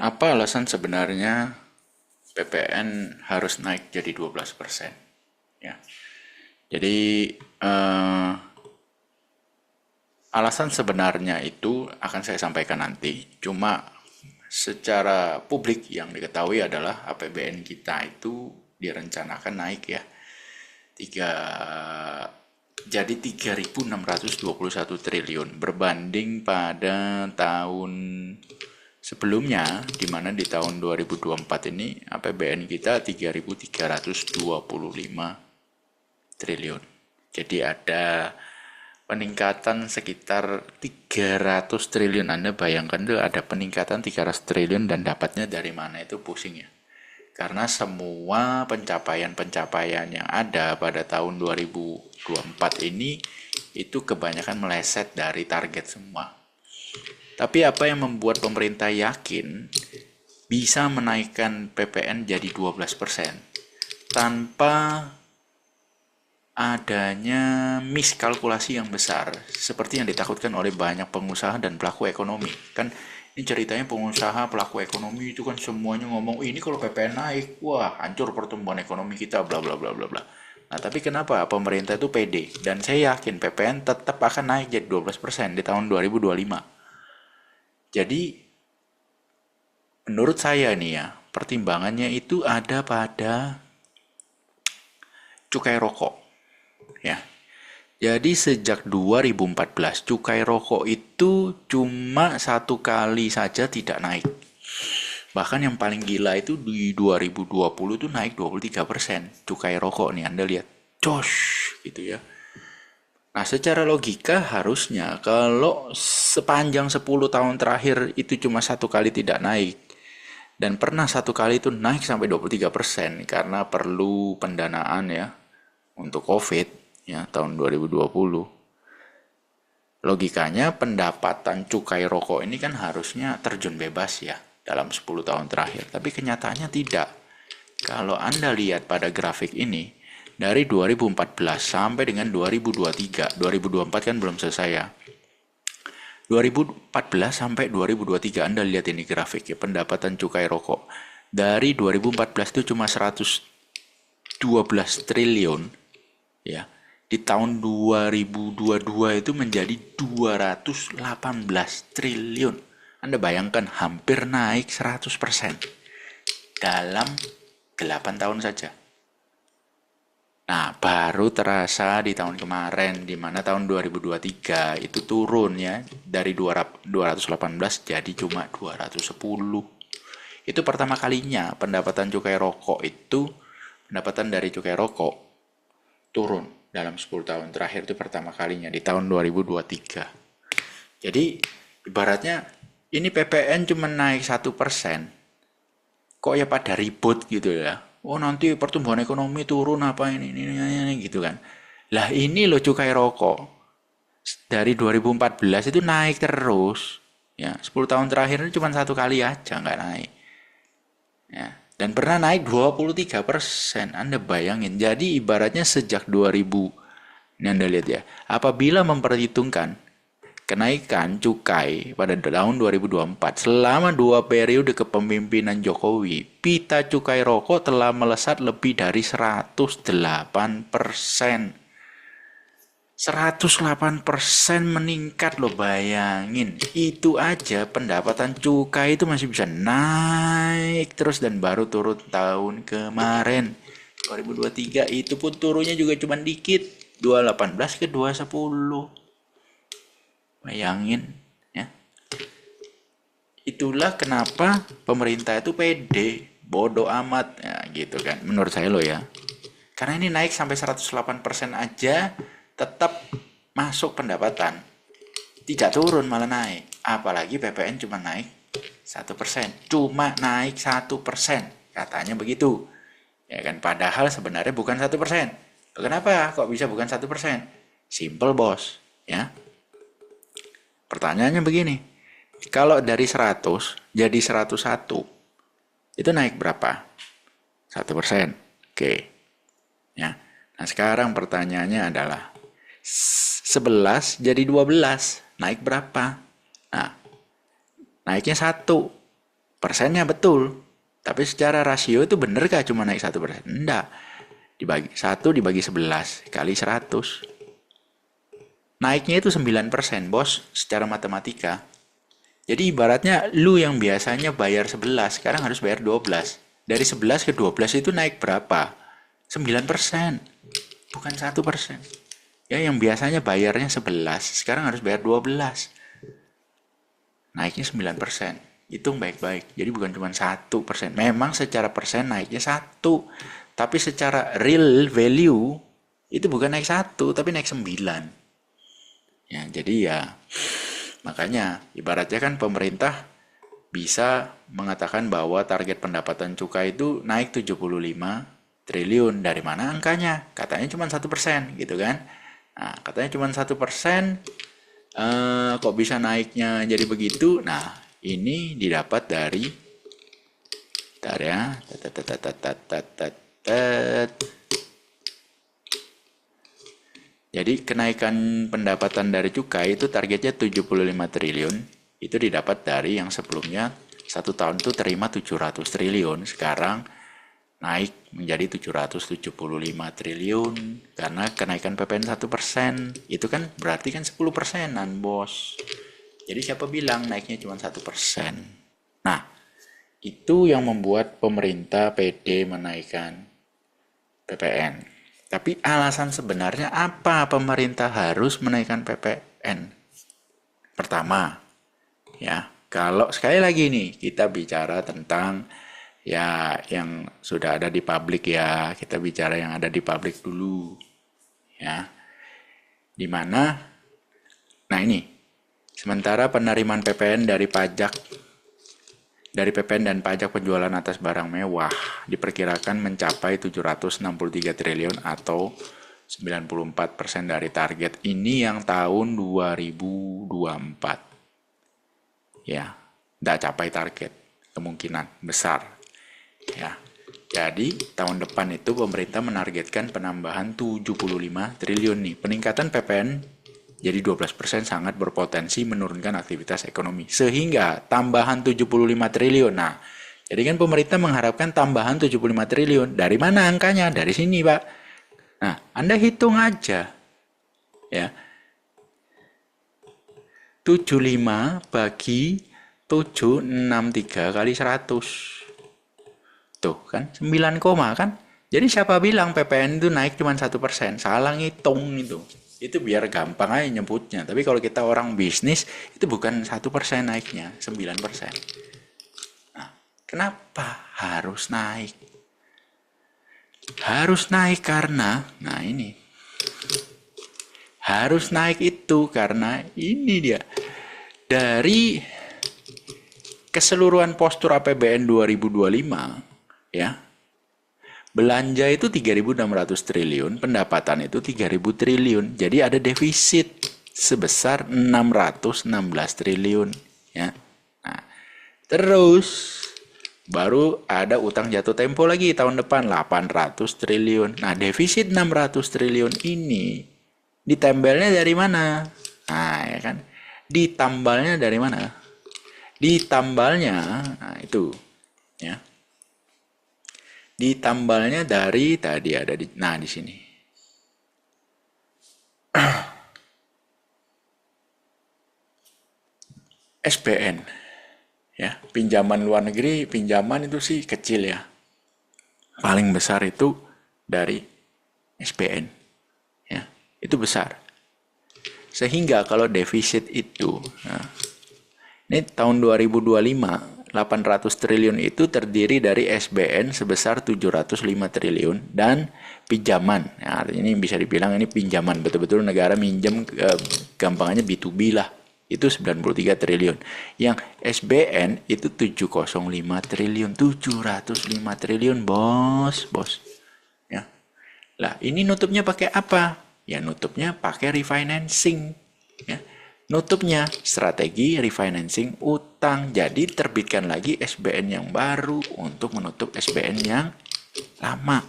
Apa alasan sebenarnya PPN harus naik jadi 12%? Ya. Jadi eh, alasan sebenarnya itu akan saya sampaikan nanti. Cuma secara publik yang diketahui adalah APBN kita itu direncanakan naik ya. Tiga, jadi 3.621 triliun berbanding pada tahun sebelumnya, di mana di tahun 2024 ini APBN kita 3.325 triliun. Jadi ada peningkatan sekitar 300 triliun. Anda bayangkan tuh ada peningkatan 300 triliun dan dapatnya dari mana, itu pusing ya. Karena semua pencapaian-pencapaian yang ada pada tahun 2024 ini itu kebanyakan meleset dari target semua. Tapi apa yang membuat pemerintah yakin bisa menaikkan PPN jadi 12% tanpa adanya miskalkulasi yang besar seperti yang ditakutkan oleh banyak pengusaha dan pelaku ekonomi. Kan ini ceritanya pengusaha, pelaku ekonomi itu kan semuanya ngomong, ini kalau PPN naik, wah hancur pertumbuhan ekonomi kita, bla bla bla bla bla. Nah, tapi kenapa pemerintah itu pede? Dan saya yakin PPN tetap akan naik jadi 12% di tahun 2025. Jadi menurut saya nih ya, pertimbangannya itu ada pada cukai rokok ya. Jadi sejak 2014 cukai rokok itu cuma satu kali saja tidak naik. Bahkan yang paling gila itu di 2020 itu naik 23% cukai rokok nih, Anda lihat. Jos gitu ya. Nah, secara logika harusnya kalau sepanjang 10 tahun terakhir itu cuma satu kali tidak naik dan pernah satu kali itu naik sampai 23% karena perlu pendanaan ya untuk COVID ya tahun 2020. Logikanya pendapatan cukai rokok ini kan harusnya terjun bebas ya dalam 10 tahun terakhir, tapi kenyataannya tidak. Kalau Anda lihat pada grafik ini, dari 2014 sampai dengan 2023, 2024 kan belum selesai ya. 2014 sampai 2023 Anda lihat ini grafik ya, pendapatan cukai rokok. Dari 2014 itu cuma 112 triliun ya. Di tahun 2022 itu menjadi 218 triliun. Anda bayangkan hampir naik 100% dalam 8 tahun saja. Nah, baru terasa di tahun kemarin, di mana tahun 2023 itu turun ya, dari 218 jadi cuma 210. Itu pertama kalinya pendapatan cukai rokok itu, pendapatan dari cukai rokok turun dalam 10 tahun terakhir, itu pertama kalinya di tahun 2023. Jadi, ibaratnya ini PPN cuma naik 1%, kok ya pada ribut gitu ya. Oh nanti pertumbuhan ekonomi turun apa ini gitu kan. Lah ini loh cukai rokok. Dari 2014 itu naik terus. Ya, 10 tahun terakhir ini cuma satu kali aja nggak naik. Ya, dan pernah naik 23%. Anda bayangin. Jadi ibaratnya sejak 2000, ini Anda lihat ya. Apabila memperhitungkan kenaikan cukai pada tahun 2024 selama 2 periode kepemimpinan Jokowi, pita cukai rokok telah melesat lebih dari 108%. 108% meningkat loh, bayangin. Itu aja pendapatan cukai itu masih bisa naik terus dan baru turun tahun kemarin. 2023 itu pun turunnya juga cuma dikit. 218 ke 210. Bayangin ya. Itulah kenapa pemerintah itu pede, bodoh amat ya gitu kan. Menurut saya loh ya. Karena ini naik sampai 108% aja tetap masuk pendapatan. Tidak turun malah naik. Apalagi PPN cuma naik 1%. Cuma naik 1%. Katanya begitu. Ya kan, padahal sebenarnya bukan 1%. Kenapa kok bisa bukan 1%? Simple bos ya. Pertanyaannya begini, kalau dari 100 jadi 101, itu naik berapa? 1%. Oke. Ya. Nah, sekarang pertanyaannya adalah 11 jadi 12, naik berapa? Nah, naiknya 1. Persennya betul. Tapi secara rasio itu bener gak cuma naik 1%? Enggak. 1 dibagi 11 kali 100. Naiknya itu 9%, bos, secara matematika. Jadi ibaratnya lu yang biasanya bayar 11, sekarang harus bayar 12. Dari 11 ke 12 itu naik berapa? 9%. Bukan 1%. Ya, yang biasanya bayarnya 11, sekarang harus bayar 12. Naiknya 9%. Hitung baik-baik. Jadi bukan cuma 1%. Memang secara persen naiknya 1. Tapi secara real value, itu bukan naik 1, tapi naik 9. Ya, jadi ya, makanya ibaratnya kan pemerintah bisa mengatakan bahwa target pendapatan cukai itu naik 75 triliun. Dari mana angkanya? Katanya cuma 1%, gitu kan? Nah, katanya cuma 1%, kok bisa naiknya jadi begitu? Nah, ini didapat dari ya, jadi kenaikan pendapatan dari cukai itu targetnya 75 triliun. Itu didapat dari yang sebelumnya 1 tahun itu terima 700 triliun. Sekarang naik menjadi 775 triliun. Karena kenaikan PPN 1%. Itu kan berarti kan 10%an, bos. Jadi siapa bilang naiknya cuma 1%? Nah, itu yang membuat pemerintah pede menaikkan PPN. Tapi alasan sebenarnya apa pemerintah harus menaikkan PPN? Pertama, ya, kalau sekali lagi nih kita bicara tentang ya yang sudah ada di publik ya, kita bicara yang ada di publik dulu. Ya. Dimana nah ini, sementara penerimaan PPN dari PPN dan pajak penjualan atas barang mewah diperkirakan mencapai 763 triliun atau 94% dari target ini yang tahun 2024. Ya, tidak capai target, kemungkinan besar. Ya, jadi tahun depan itu pemerintah menargetkan penambahan 75 triliun nih. Peningkatan PPN jadi 12% sangat berpotensi menurunkan aktivitas ekonomi. Sehingga tambahan 75 triliun. Nah, jadi kan pemerintah mengharapkan tambahan 75 triliun. Dari mana angkanya? Dari sini, Pak. Nah, Anda hitung aja. Ya. 75 bagi 763 kali 100. Tuh, kan? 9, kan? Jadi siapa bilang PPN itu naik cuma 1%? Salah ngitung itu. Itu biar gampang aja nyebutnya. Tapi kalau kita orang bisnis, itu bukan 1% naiknya, 9%. Nah, kenapa harus naik? Harus naik karena, nah ini. Harus naik itu karena ini dia. Dari keseluruhan postur APBN 2025, ya, belanja itu 3.600 triliun, pendapatan itu 3.000 triliun. Jadi ada defisit sebesar 616 triliun. Ya. Nah, terus baru ada utang jatuh tempo lagi tahun depan 800 triliun. Nah, defisit 600 triliun ini ditambelnya dari mana? Nah, ya kan? Ditambalnya dari mana? Ditambalnya, nah itu, ya. Ditambalnya dari tadi ada di sini. SBN. Ya, pinjaman luar negeri, pinjaman itu sih kecil ya. Paling besar itu dari SBN. Ya, itu besar. Sehingga kalau defisit itu, nah, ini tahun 2025 800 triliun itu terdiri dari SBN sebesar 705 triliun dan pinjaman. Nah, artinya ini bisa dibilang ini pinjaman, betul-betul negara minjem, gampangnya B2B lah. Itu 93 triliun. Yang SBN itu 705 triliun, 705 triliun, bos. Ya. Lah, ini nutupnya pakai apa? Ya, nutupnya pakai refinancing, ya. Nutupnya strategi refinancing utang. Jadi terbitkan lagi SBN yang baru untuk menutup SBN yang lama.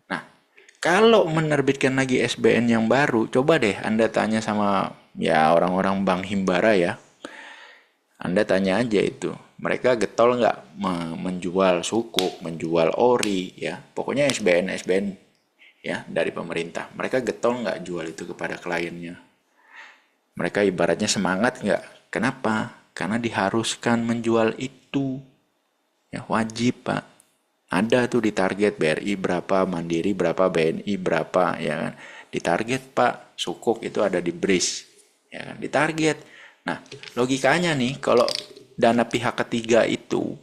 Nah, kalau menerbitkan lagi SBN yang baru, coba deh Anda tanya sama ya orang-orang Bank Himbara ya. Anda tanya aja itu. mereka getol nggak menjual sukuk, menjual ori, ya. Pokoknya SBN ya dari pemerintah. Mereka getol nggak jual itu kepada kliennya. Mereka ibaratnya semangat nggak? Kenapa? Karena diharuskan menjual itu. Ya wajib, Pak. Ada tuh di target BRI berapa, Mandiri berapa, BNI berapa, ya kan. Di target, Pak. Sukuk itu ada di BRIS, ya kan. Di target. Nah, logikanya nih kalau dana pihak ketiga itu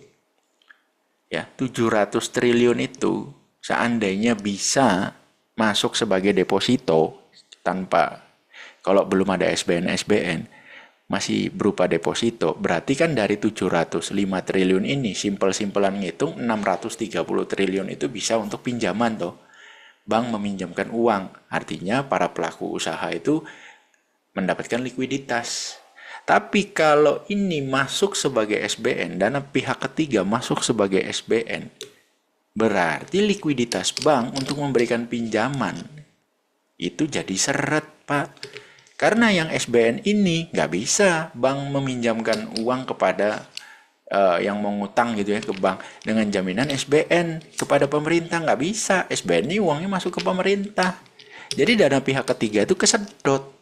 ya 700 triliun itu seandainya bisa masuk sebagai deposito tanpa, kalau belum ada SBN masih berupa deposito, berarti kan dari 705 triliun ini simpel-simpelan ngitung 630 triliun itu bisa untuk pinjaman toh. Bank meminjamkan uang, artinya para pelaku usaha itu mendapatkan likuiditas. Tapi kalau ini masuk sebagai SBN, dana pihak ketiga masuk sebagai SBN, berarti likuiditas bank untuk memberikan pinjaman itu jadi seret, Pak. Karena yang SBN ini nggak bisa bank meminjamkan uang kepada yang mau ngutang gitu ya ke bank dengan jaminan SBN kepada pemerintah, nggak bisa. SBN ini uangnya masuk ke pemerintah. Jadi dana pihak ketiga itu kesedot.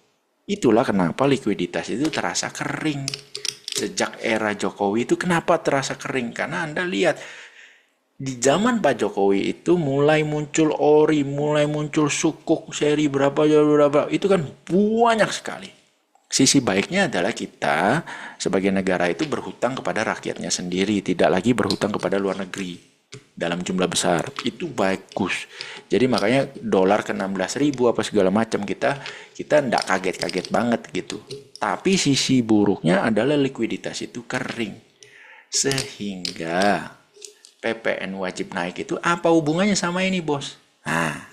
Itulah kenapa likuiditas itu terasa kering. Sejak era Jokowi itu kenapa terasa kering? Karena Anda lihat di zaman Pak Jokowi itu mulai muncul ori, mulai muncul sukuk seri berapa, itu kan banyak sekali. Sisi baiknya adalah kita sebagai negara itu berhutang kepada rakyatnya sendiri, tidak lagi berhutang kepada luar negeri dalam jumlah besar. Itu bagus. Jadi makanya dolar ke 16.000 apa segala macam, kita ndak kaget-kaget banget gitu. Tapi sisi buruknya adalah likuiditas itu kering. Sehingga PPN wajib naik itu apa hubungannya sama ini, Bos? Nah,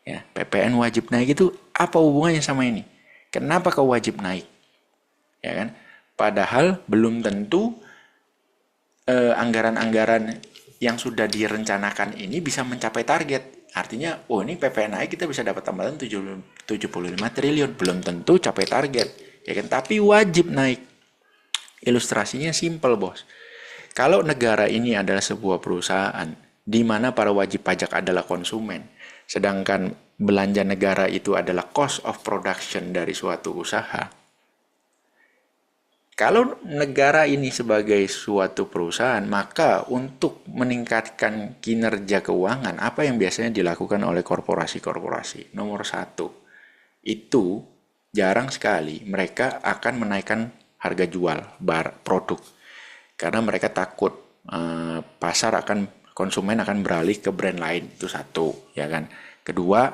ya, PPN wajib naik itu apa hubungannya sama ini? Kenapa kau wajib naik? Ya kan? Padahal belum tentu anggaran-anggaran yang sudah direncanakan ini bisa mencapai target. Artinya, oh ini PPN naik kita bisa dapat tambahan 75 triliun. Belum tentu capai target. Ya kan? Tapi wajib naik. Ilustrasinya simpel, Bos. Kalau negara ini adalah sebuah perusahaan di mana para wajib pajak adalah konsumen, sedangkan belanja negara itu adalah cost of production dari suatu usaha. Kalau negara ini sebagai suatu perusahaan, maka untuk meningkatkan kinerja keuangan, apa yang biasanya dilakukan oleh korporasi-korporasi? Nomor satu, itu jarang sekali mereka akan menaikkan harga jual produk. Karena mereka takut konsumen akan beralih ke brand lain, itu satu, ya kan. Kedua,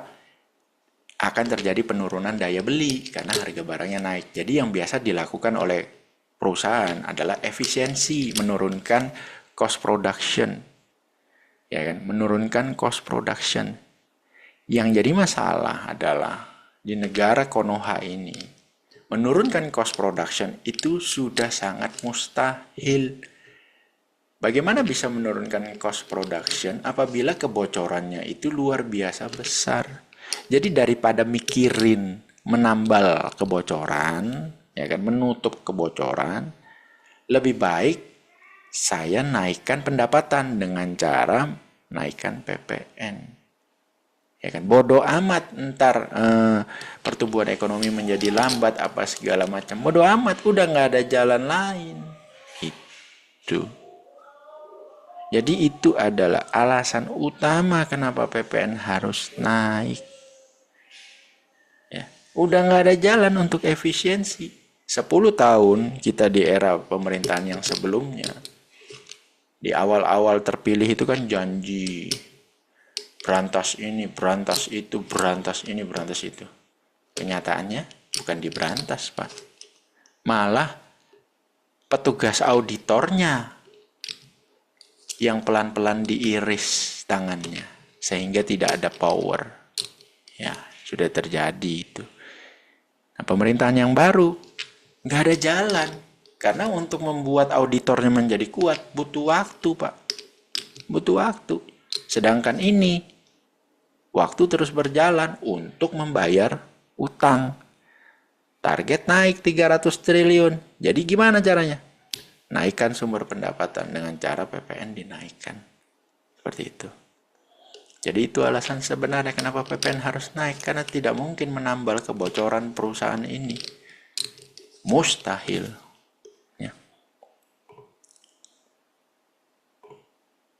akan terjadi penurunan daya beli karena harga barangnya naik. Jadi yang biasa dilakukan oleh perusahaan adalah efisiensi, menurunkan cost production, ya kan, menurunkan cost production. Yang jadi masalah adalah di negara Konoha ini, menurunkan cost production itu sudah sangat mustahil. Bagaimana bisa menurunkan cost production apabila kebocorannya itu luar biasa besar? Jadi daripada mikirin menambal kebocoran, ya kan, menutup kebocoran, lebih baik saya naikkan pendapatan dengan cara naikkan PPN. Ya kan, bodoh amat ntar pertumbuhan ekonomi menjadi lambat apa segala macam, bodoh amat, udah nggak ada jalan lain itu. Jadi itu adalah alasan utama kenapa PPN harus naik, ya. Udah nggak ada jalan untuk efisiensi. 10 tahun kita di era pemerintahan yang sebelumnya, di awal-awal terpilih itu kan janji berantas ini, berantas itu, berantas ini, berantas itu. Kenyataannya bukan diberantas, Pak. Malah petugas auditornya yang pelan-pelan diiris tangannya sehingga tidak ada power. Ya, sudah terjadi itu. Nah, pemerintahan yang baru nggak ada jalan. Karena untuk membuat auditornya menjadi kuat butuh waktu, Pak. Butuh waktu. Sedangkan ini waktu terus berjalan untuk membayar utang. Target naik 300 triliun. Jadi gimana caranya? naikkan sumber pendapatan dengan cara PPN dinaikkan. Seperti itu. Jadi itu alasan sebenarnya kenapa PPN harus naik, karena tidak mungkin menambal kebocoran perusahaan ini. Mustahil.